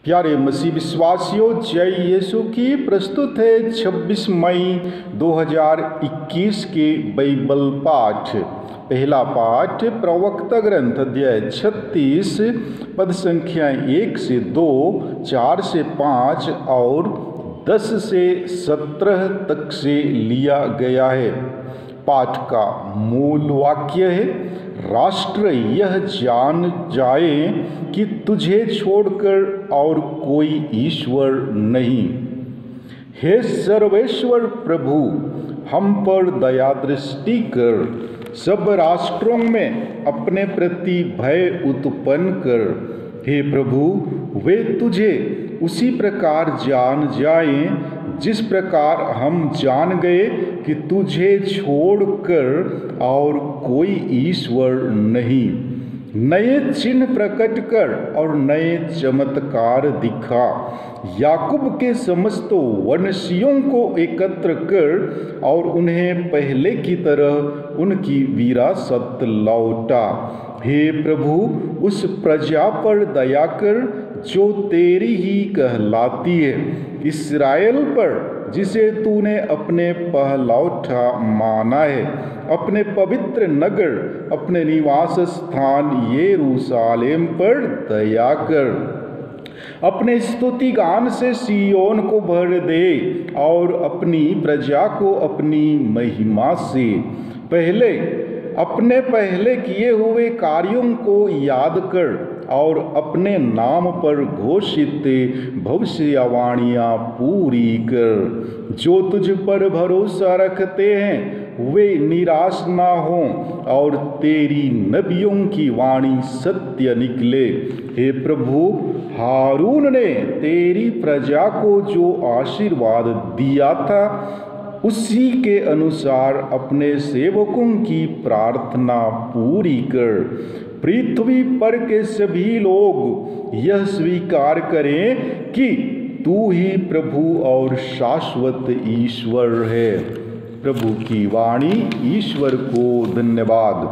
प्यारे मसीह विश्वासियों, जय यीशु की। प्रस्तुत है 26 मई 2021 के बाइबल पाठ। पहला पाठ प्रवक्ता ग्रंथ अध्याय 36 पद संख्या 1 से 2, 4 से 5 और 10 से 17 तक से लिया गया है। पाठ का मूल वाक्य है, राष्ट्र यह जान जाए कि तुझे छोड़कर और कोई ईश्वर नहीं। हे सर्वेश्वर प्रभु, हम पर दया दृष्टि कर, सब राष्ट्रों में अपने प्रति भय उत्पन्न कर। हे प्रभु, वे तुझे उसी प्रकार जान जाएं जिस प्रकार हम जान गए कि तुझे छोड़कर और कोई ईश्वर नहीं। नए चिन्ह प्रकट कर और नए चमत्कार दिखा। याकूब के समस्त वंशियों को एकत्र कर और उन्हें पहले की तरह उनकी विरासत लौटा। हे प्रभु, उस प्रजा पर दया कर जो तेरी ही कहलाती है, इस्राएल पर जिसे तूने अपने पहलौठा माना है। अपने पवित्र नगर, अपने निवास स्थान यरूशलेम पर दया कर। अपने स्तुति गान से सिय्योन को भर दे और अपनी प्रजा को अपनी महिमा से। अपने पहले किए हुए कार्यों को याद कर और अपने नाम पर घोषित भविष्यवाणियाँ पूरी कर। जो तुझ पर भरोसा रखते हैं वे निराश ना हों और तेरी नबियों की वाणी सत्य निकले। हे प्रभु, हारून ने तेरी प्रजा को जो आशीर्वाद दिया था उसी के अनुसार अपने सेवकों की प्रार्थना पूरी कर। पृथ्वी पर के सभी लोग यह स्वीकार करें कि तू ही प्रभु और शाश्वत ईश्वर है। प्रभु की वाणी। ईश्वर को धन्यवाद।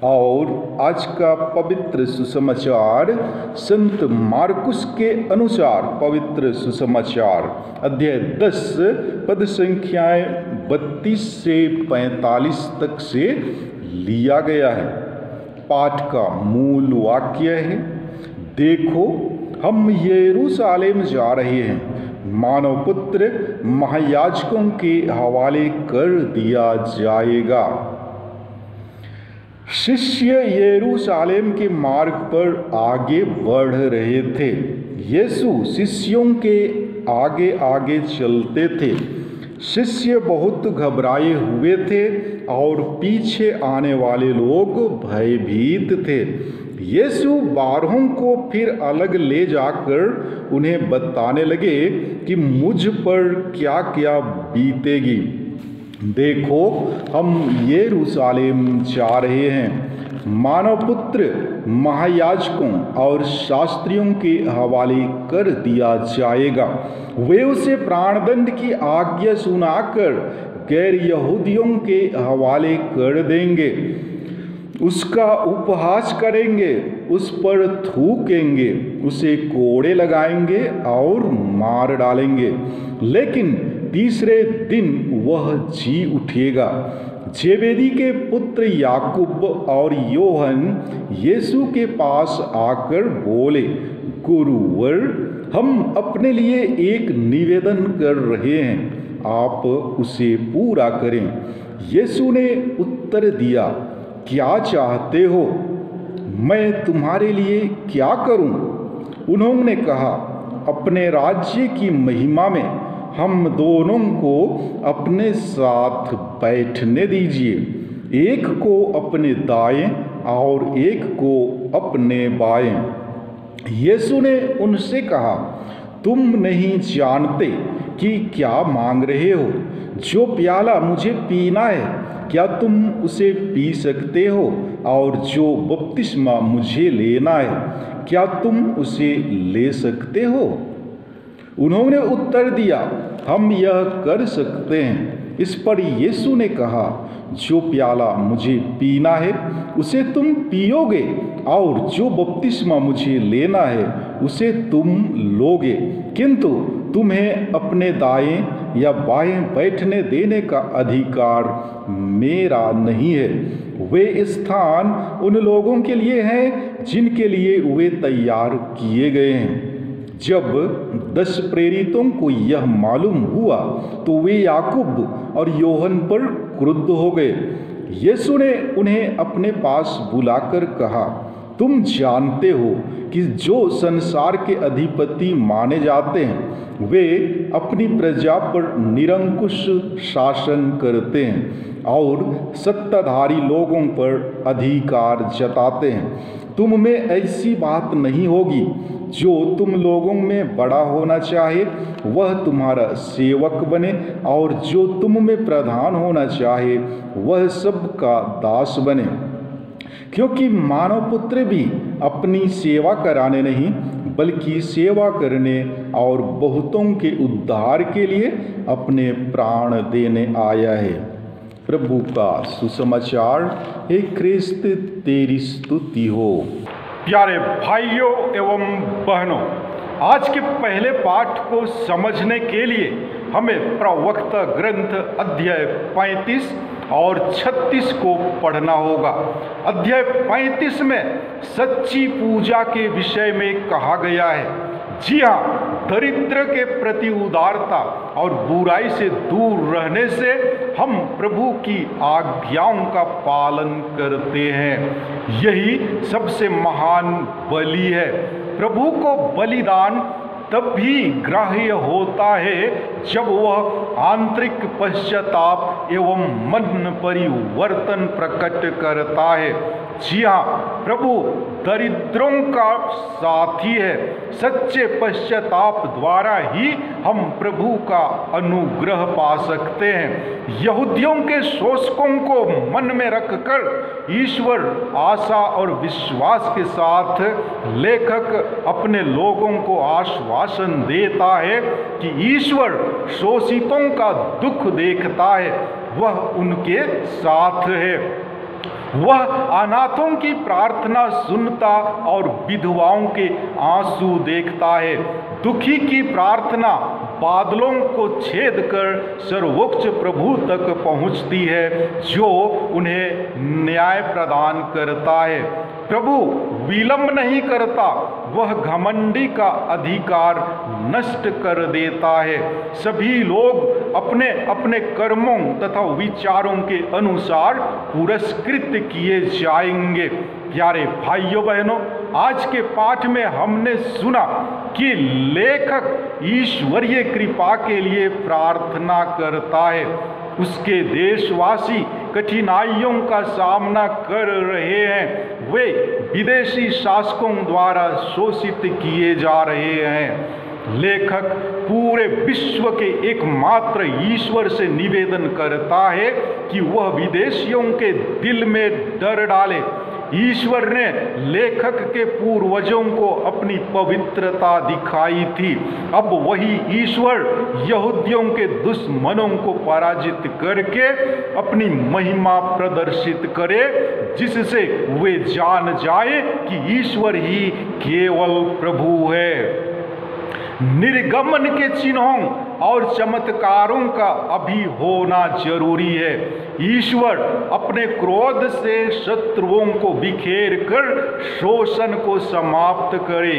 और आज का पवित्र सुसमाचार संत मार्कुस के अनुसार पवित्र सुसमाचार अध्याय 10 पद संख्याएं 32 से 45 तक से लिया गया है। पाठ का मूल वाक्य है, देखो हम यरूशलेम जा रहे हैं, मानव पुत्र महायाजकों के हवाले कर दिया जाएगा। शिष्य यरूशलेम के मार्ग पर आगे बढ़ रहे थे। यीशु शिष्यों के आगे आगे चलते थे। शिष्य बहुत घबराए हुए थे और पीछे आने वाले लोग भयभीत थे। यीशु 12 को फिर अलग ले जाकर उन्हें बताने लगे कि मुझ पर क्या क्या बीतेगी। देखो हम यरूशलेम जा रहे हैं, मानव पुत्र महायाजकों और शास्त्रियों के हवाले कर दिया जाएगा। वे उसे प्राणदंड की आज्ञा सुनाकर गैर यहूदियों के हवाले कर देंगे, उसका उपहास करेंगे, उस पर थूकेंगे, उसे कोड़े लगाएंगे और मार डालेंगे, लेकिन तीसरे दिन वह जी उठेगा। जेबेदी के पुत्र याकूब और योहन यीशु के पास आकर बोले, गुरुवर, हम अपने लिए एक निवेदन कर रहे हैं, आप उसे पूरा करें। यीशु ने उत्तर दिया, क्या चाहते हो? मैं तुम्हारे लिए क्या करूं? उन्होंने कहा, अपने राज्य की महिमा में हम दोनों को अपने साथ बैठने दीजिए, एक को अपने दाएं और एक को अपने बाएं। यीशु ने उनसे कहा, तुम नहीं जानते कि क्या मांग रहे हो। जो प्याला मुझे पीना है, क्या तुम उसे पी सकते हो? और जो बपतिस्मा मुझे लेना है, क्या तुम उसे ले सकते हो? उन्होंने उत्तर दिया, हम यह कर सकते हैं। इस पर यीशु ने कहा, जो प्याला मुझे पीना है उसे तुम पियोगे, और जो बपतिस्मा मुझे लेना है उसे तुम लोगे, किंतु तुम्हें अपने दाएं या बाएं बैठने देने का अधिकार मेरा नहीं है। वे स्थान उन लोगों के लिए हैं जिनके लिए वे तैयार किए गए हैं। जब 10 प्रेरितों को यह मालूम हुआ तो वे याकूब और योहन पर क्रुद्ध हो गए। यीशु ने उन्हें अपने पास बुलाकर कहा, तुम जानते हो कि जो संसार के अधिपति माने जाते हैं वे अपनी प्रजा पर निरंकुश शासन करते हैं और सत्ताधारी लोगों पर अधिकार जताते हैं। तुम में ऐसी बात नहीं होगी। जो तुम लोगों में बड़ा होना चाहे वह तुम्हारा सेवक बने, और जो तुम में प्रधान होना चाहे वह सबका दास बने। क्योंकि मानव पुत्र भी अपनी सेवा कराने नहीं बल्कि सेवा करने और बहुतों के उद्धार के लिए अपने प्राण देने आया है। प्रभु का सुसमाचार। हे ख्रिस्त तेरी स्तुति हो। प्यारे भाइयों एवं बहनों, आज के पहले पाठ को समझने के लिए हमें प्रवक्ता ग्रंथ अध्याय 35 और 36 को पढ़ना होगा। अध्याय 35 में सच्ची पूजा के विषय में कहा गया है। जी हाँ, दरिद्र के प्रति उदारता और बुराई से दूर रहने से हम प्रभु की आज्ञाओं का पालन करते हैं। यही सबसे महान बलि है। प्रभु को बलिदान तभी ग्राह्य होता है जब वह आंतरिक पश्चाताप एवं मन परिवर्तन प्रकट करता है। जी हाँ, प्रभु दरिद्रों का साथी है। सच्चे पश्चाताप द्वारा ही हम प्रभु का अनुग्रह पा सकते हैं। यहूदियों के शोषकों को मन में रखकर ईश्वर आशा और विश्वास के साथ लेखक अपने लोगों को आश्वासन देता है कि ईश्वर शोषितों का दुख देखता है, वह उनके साथ है। वह अनाथों की प्रार्थना सुनता और विधवाओं के आंसू देखता है। दुखी की प्रार्थना बादलों को छेद कर सर्वोच्च प्रभु तक पहुंचती है, जो उन्हें न्याय प्रदान करता है। प्रभु विलंब नहीं करता, वह घमंडी का अधिकार नष्ट कर देता है। सभी लोग अपने अपने कर्मों तथा विचारों के अनुसार पुरस्कृत किए जाएंगे। प्यारे भाइयों बहनों, आज के पाठ में हमने सुना कि लेखक ईश्वरीय कृपा के लिए प्रार्थना करता है। उसके देशवासी कठिनाइयों का सामना कर रहे हैं। वे विदेशी शासकों द्वारा शोषित किए जा रहे हैं। लेखक पूरे विश्व के एकमात्र ईश्वर से निवेदन करता है कि वह विदेशियों के दिल में डर डाले। ईश्वर ने लेखक के पूर्वजों को अपनी पवित्रता दिखाई थी। अब वही ईश्वर यहूदियों के दुश्मनों को पराजित करके अपनी महिमा प्रदर्शित करे, जिससे वे जान जाए कि ईश्वर ही केवल प्रभु है। निर्गमन के चिन्हों और चमत्कारों का अभी होना जरूरी है। ईश्वर अपने क्रोध से शत्रुओं को बिखेर कर शोषण को समाप्त करे।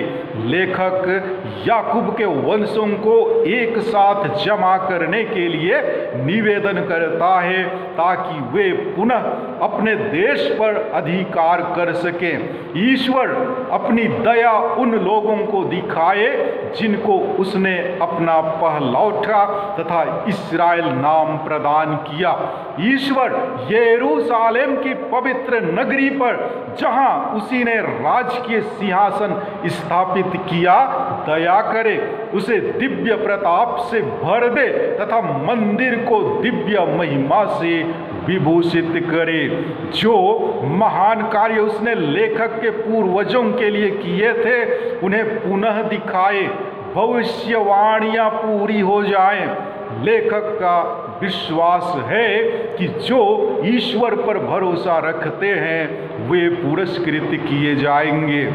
लेखक याकूब के वंशों को एक साथ जमा करने के लिए निवेदन करता है, ताकि वे पुनः अपने देश पर अधिकार कर सकें। ईश्वर अपनी दया उन लोगों को दिखाए जिनको उसने अपना पहलौठा तथा इस्राएल नाम प्रदान किया। ईश्वर यरूशलेम की पवित्र नगरी पर, जहां उसी ने राजकीय सिंहासन स्थापित किया, दया करे, उसे दिव्य प्रताप से भर दे तथा मंदिर को दिव्य महिमा से विभूषित करे। जो महान कार्य उसने लेखक के पूर्वजों के लिए किए थे उन्हें पुनः दिखाए, भविष्यवाणियां पूरी हो जाएं। लेखक का विश्वास है कि जो ईश्वर पर भरोसा रखते हैं वे पुरस्कृत किए जाएंगे।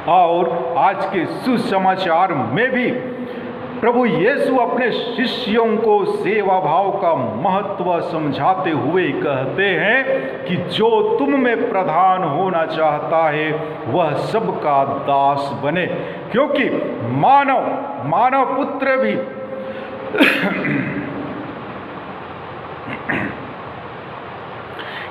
और आज के सुसमाचार में भी प्रभु यीशु अपने शिष्यों को सेवा भाव का महत्व समझाते हुए कहते हैं कि जो तुम में प्रधान होना चाहता है वह सबका दास बने, क्योंकि मानव पुत्र भी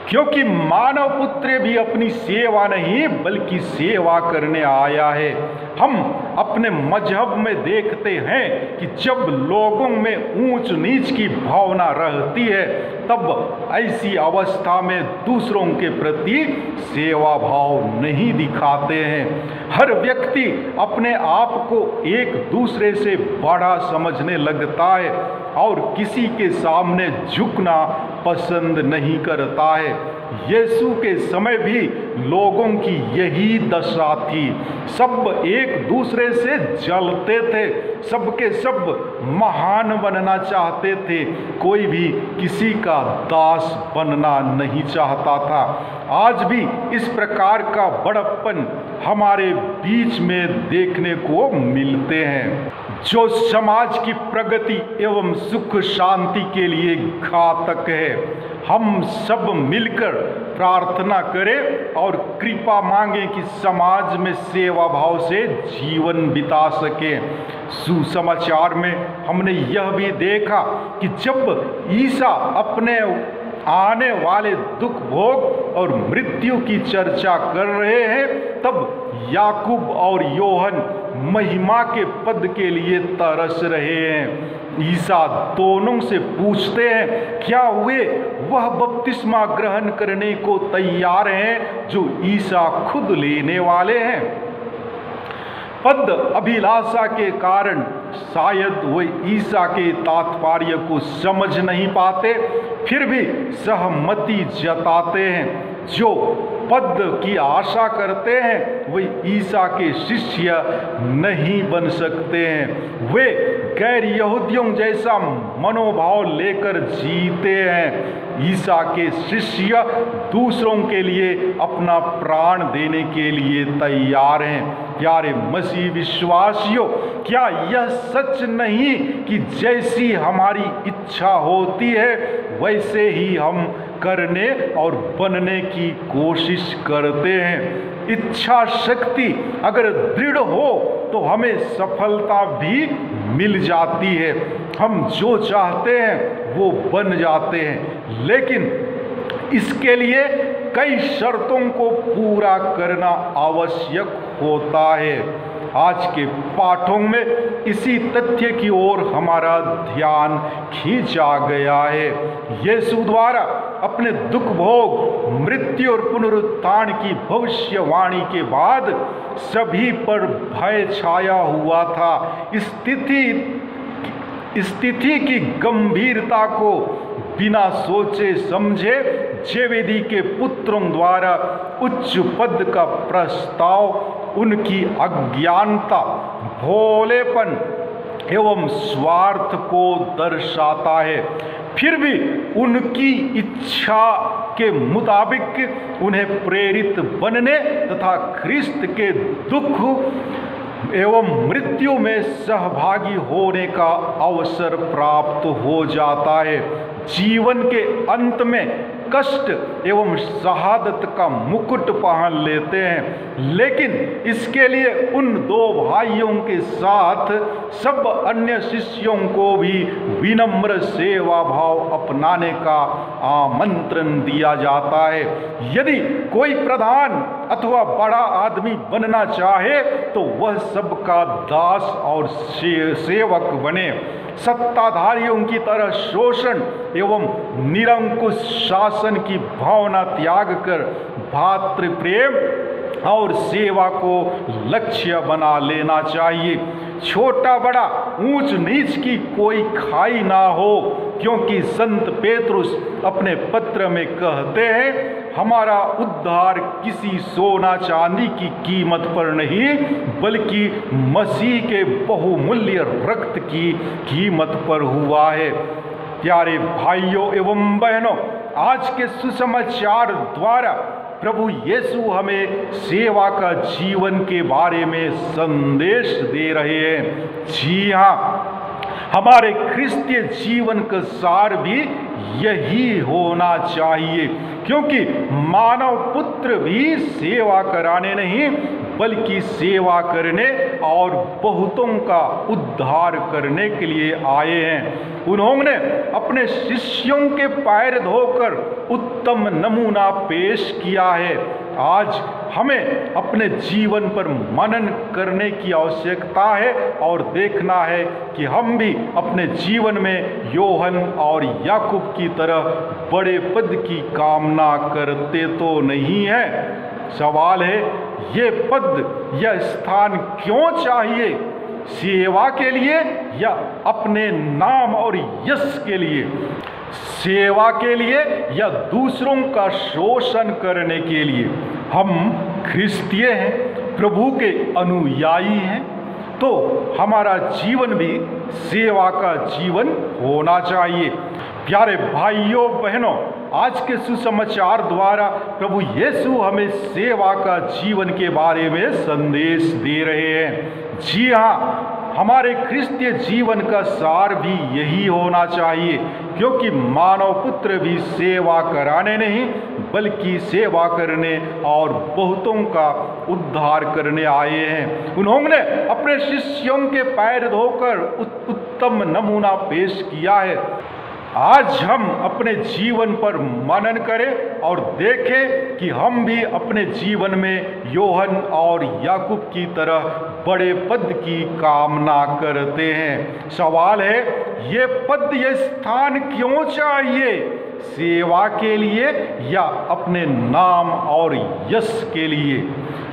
क्योंकि मानव पुत्र भी अपनी सेवा नहीं बल्कि सेवा करने आया है। हम अपने मजहब में देखते हैं कि जब लोगों में ऊंच नीच की भावना रहती है तब ऐसी अवस्था में दूसरों के प्रति सेवा भाव नहीं दिखाते हैं। हर व्यक्ति अपने आप को एक दूसरे से बड़ा समझने लगता है और किसी के सामने झुकना पसंद नहीं करता है। यीशु के समय भी लोगों की यही दशा थी। सब एक दूसरे से जलते थे, सबके सब महान बनना चाहते थे, कोई भी किसी का दास बनना नहीं चाहता था। आज भी इस प्रकार का बड़प्पन हमारे बीच में देखने को मिलते हैं, जो समाज की प्रगति एवं सुख शांति के लिए घातक है। हम सब मिलकर प्रार्थना करें और कृपा मांगें कि समाज में सेवा भाव से जीवन बिता सकें। सुसमाचार में हमने यह भी देखा कि जब ईसा अपने आने वाले दुख भोग और मृत्यु की चर्चा कर रहे हैं तब याकूब और योहन महिमा के पद के लिए तरस रहे हैं। ईसा दोनों से पूछते हैं, क्या वे वह बपतिस्मा ग्रहण करने को तैयार हैं जो ईसा खुद लेने वाले हैं? पद अभिलाषा के कारण शायद वे ईसा के तात्पर्य को समझ नहीं पाते, फिर भी सहमति जताते हैं। जो पद की आशा करते हैं वे ईसा के शिष्य नहीं बन सकते हैं। वे गैर यहूदियों जैसा मनोभाव लेकर जीते हैं। ईसा के शिष्य दूसरों के लिए अपना प्राण देने के लिए तैयार हैं। प्यारे मसीह विश्वासियों, क्या यह सच नहीं कि जैसी हमारी इच्छा होती है वैसे ही हम करने और बनने की कोशिश करते हैं? इच्छा शक्ति अगर दृढ़ हो तो हमें सफलता भी मिल जाती है। हम जो चाहते हैं वो बन जाते हैं, लेकिन इसके लिए कई शर्तों को पूरा करना आवश्यक होता है। आज के पाठों में इसी तथ्य की ओर हमारा ध्यान खींचा गया है। यीशु द्वारा अपने दुख भोग, मृत्यु और पुनरुत्थान की भविष्यवाणी के बाद सभी पर भय छाया हुआ था। स्थिति की गंभीरता को बिना सोचे समझे जेबेदी के पुत्रों द्वारा उच्च पद का प्रस्ताव उनकी अज्ञानता, भोलेपन एवं स्वार्थ को दर्शाता है। फिर भी उनकी इच्छा के मुताबिक उन्हें प्रेरित बनने तथा ख्रिस्त के दुख एवं मृत्यु में सहभागी होने का अवसर प्राप्त हो जाता है। जीवन के अंत में कष्ट एवं शहादत का मुकुट पहन लेते हैं, लेकिन इसके लिए उन दो भाइयों के साथ सब अन्य शिष्यों को भी विनम्र सेवा भाव अपनाने का आमंत्रण दिया जाता है। यदि कोई प्रधान अथवा बड़ा आदमी बनना चाहे तो वह सबका दास और सेवक बने। सत्ताधारियों की तरह शोषण एवं निरंकुश शासन की भावना त्याग कर भातृ प्रेम और सेवा को लक्ष्य बना लेना चाहिए। छोटा बड़ा ऊंच नीच की कोई खाई ना हो, क्योंकि संत पेतरुस अपने पत्र में कहते हैं, हमारा उद्धार किसी सोना चांदी की कीमत पर नहीं बल्कि मसीह के बहुमूल्य रक्त की कीमत पर हुआ है। प्यारे भाइयों एवं बहनों, आज के सुसमाचार द्वारा प्रभु यीशु हमें सेवा का जीवन के बारे में संदेश दे रहे हैं। जी हाँ, हमारे क्रिस्तीय जीवन का सार भी यही होना चाहिए, क्योंकि मानव पुत्र भी सेवा कराने नहीं बल्कि सेवा करने और बहुतों का उद्धार करने के लिए आए हैं। उन्होंने अपने शिष्यों के पैर धोकर उत्तम नमूना पेश किया है। आज हमें अपने जीवन पर मनन करने की आवश्यकता है और देखना है कि हम भी अपने जीवन में योहन और याकूब की तरह बड़े पद की कामना करते तो नहीं है। सवाल है, ये पद या स्थान क्यों चाहिए? सेवा के लिए या अपने नाम और यश के लिए? सेवा के लिए या दूसरों का शोषण करने के लिए? हम ख्रिस्तीय हैं, प्रभु के अनुयायी हैं, तो हमारा जीवन भी सेवा का जीवन होना चाहिए। प्यारे भाइयों बहनों, आज के सुसमाचार द्वारा प्रभु यीशु हमें सेवा का जीवन के बारे में संदेश दे रहे हैं। जी हाँ, हमारे क्रिस्तीय जीवन का सार भी यही होना चाहिए, क्योंकि मानव पुत्र भी सेवा कराने नहीं बल्कि सेवा करने और बहुतों का उद्धार करने आए हैं। उन्होंने अपने शिष्यों के पैर धोकर उत्तम नमूना पेश किया है। आज हम अपने जीवन पर मनन करें और देखें कि हम भी अपने जीवन में योहन और याकूब की तरह बड़े पद की कामना करते हैं। सवाल है, ये पद, ये स्थान क्यों चाहिए? सेवा के लिए या अपने नाम और यश के लिए?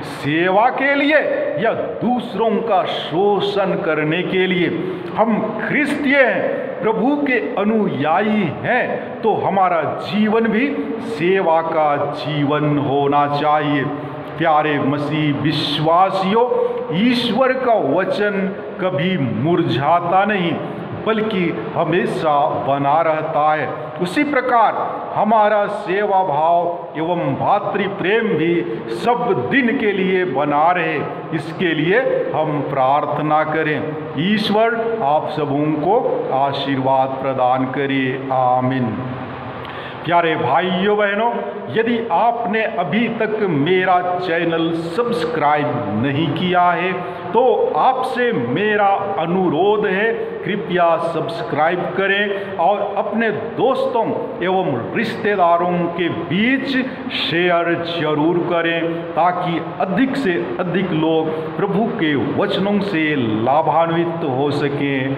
सेवा के लिए या दूसरों का शोषण करने के लिए? हम ख्रिस्तीय हैं, प्रभु के अनुयायी हैं, तो हमारा जीवन भी सेवा का जीवन होना चाहिए। प्यारे मसीह विश्वासियों, ईश्वर का वचन कभी मुरझाता नहीं बल्कि हमेशा बना रहता है। उसी प्रकार हमारा सेवा भाव एवं भातृ प्रेम भी सब दिन के लिए बना रहे, इसके लिए हम प्रार्थना करें। ईश्वर आप सबों को आशीर्वाद प्रदान करे। आमीन। प्यारे भाइयों बहनों, यदि आपने अभी तक मेरा चैनल सब्सक्राइब नहीं किया है तो आपसे मेरा अनुरोध है, कृपया सब्सक्राइब करें और अपने दोस्तों एवं रिश्तेदारों के बीच शेयर जरूर करें, ताकि अधिक से अधिक लोग प्रभु के वचनों से लाभान्वित हो सकें।